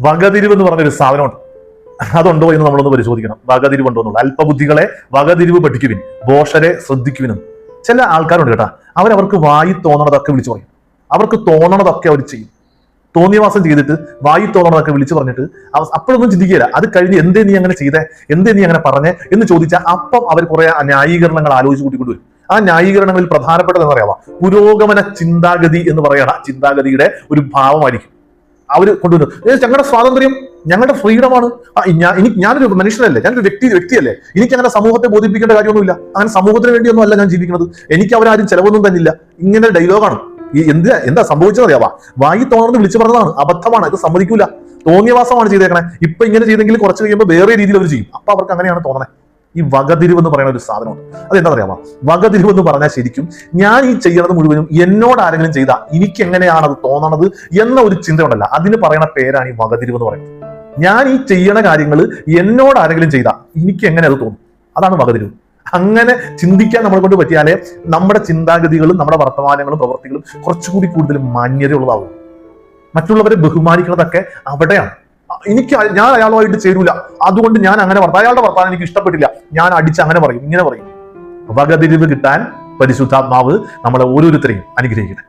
വകതിരിവ് എന്ന് പറഞ്ഞൊരു സാധനമുണ്ട്. അതുണ്ടോ എന്ന് നമ്മളൊന്ന് പരിശോധിക്കണം. വകതിരിവ് ഉണ്ടോ എന്നുള്ളത്. അല്പബുദ്ധികളെ വകതിരിവ് പഠിക്കുവിൻ, ഭോഷരെ ശ്രദ്ധിക്കുവിനും. ചില ആൾക്കാരുണ്ട് കേട്ടാ, അവർക്ക് വായി തോന്നണതൊക്കെ വിളിച്ചു പറയും. അവർക്ക് തോന്നണതൊക്കെ അവർ ചെയ്യും. തോന്നിയവാസം ചെയ്തിട്ട് വായി തോന്നണതൊക്കെ വിളിച്ചു പറഞ്ഞിട്ട് അപ്പോഴൊന്നും ചിന്തിക്കുകയില്ല. അത് കഴിഞ്ഞ് എന്തേ നീ അങ്ങനെ ചെയ്തേ, എന്തേ നീ അങ്ങനെ പറഞ്ഞേ എന്ന് ചോദിച്ചാൽ അപ്പം അവർ കുറെ ന്യായീകരണങ്ങൾ ആലോചിച്ച് കൂട്ടിക്കൊണ്ടുവരും. ആ ന്യായീകരണങ്ങളിൽ പ്രധാനപ്പെട്ടത് എന്ന് പറയാമോ, പുരോഗമന ചിന്താഗതി എന്ന് പറയുന്ന ചിന്താഗതിയുടെ ഒരു ഭാവമായിരിക്കും അവര് കൊണ്ടുവരുന്നത്. ഞങ്ങളുടെ സ്വാതന്ത്ര്യം, ഞങ്ങളുടെ ഫ്രീഡമാണ്. ഞാനൊരു മനുഷ്യനല്ലേ, ഞാനൊരു വ്യക്തിയല്ലേ, എനിക്ക് അങ്ങനെ സമൂഹത്തെ ബോധിപ്പിക്കേണ്ട കാര്യമൊന്നുമില്ല, അങ്ങനെ സമൂഹത്തിന് വേണ്ടിയൊന്നും അല്ല ഞാൻ ജീവിക്കുന്നത്, എനിക്ക് അവരാരും ചെലവൊന്നും തന്നില്ല. ഇങ്ങനെ ഡയലോഗാണ്. ഈ എന്താ സംഭവിച്ചത് അറിയാവാ, വായി തോന്നുന്നത് വിളിച്ചു പറഞ്ഞതാണ്, അബദ്ധമാണ്, ഇത് സമ്മതിക്കൂല, തോന്നിയവാസമാണ് ചെയ്തേക്കണേ. ഇപ്പൊ ഇങ്ങനെ ചെയ്തെങ്കിൽ കുറച്ച് കഴിയുമ്പോൾ വേറെ രീതിയിൽ അവർ ചെയ്യും. അപ്പൊ അവർക്ക് അങ്ങനെയാണ് തോന്നണേ. ഈ വകതിരിവ് എന്ന് പറയുന്ന ഒരു സാധനമുണ്ട്. അതെന്താ പറയാമോ, വകതിരിവ് എന്ന് പറഞ്ഞാൽ ശരിക്കും ഞാൻ ഈ ചെയ്യണത് മുഴുവനും എന്നോട് ആരെങ്കിലും ചെയ്താൽ എനിക്ക് എങ്ങനെയാണ് അത് തോന്നണത് എന്ന ഒരു ചിന്ത ഉണ്ടല്ല, അതിന് പറയുന്ന പേരാണ് ഈ വകതിരിവ് എന്ന് പറയുന്നത്. ഞാൻ ഈ ചെയ്യണ കാര്യങ്ങൾ എന്നോട് ആരെങ്കിലും ചെയ്താൽ എനിക്ക് എങ്ങനെ അത് തോന്നും, അതാണ് വകതിരിവ്. അങ്ങനെ ചിന്തിക്കാൻ നമ്മളെ കൊണ്ട് പറ്റിയാലേ നമ്മുടെ ചിന്താഗതികളും നമ്മുടെ വർത്തമാനങ്ങളും പ്രവൃത്തികളും കുറച്ചുകൂടി കൂടുതൽ മാന്യതയുള്ളതാവും. മറ്റുള്ളവരെ ബഹുമാനിക്കുന്നതൊക്കെ അവിടെയാണ്. ഞാൻ അയാളുമായിട്ട് ചേരൂല, അതുകൊണ്ട് ഞാൻ അങ്ങനെ അയാളുടെ വർത്താനം എനിക്ക് ഇഷ്ടപ്പെട്ടില്ല, ഞാൻ അടിച്ച് അങ്ങനെ പറയും, ഇങ്ങനെ പറയും. വകതിരിവ് കിട്ടാൻ പരിശുദ്ധാത്മാവ് നമ്മളെ ഓരോരുത്തരെയും അനുഗ്രഹിക്കട്ടെ.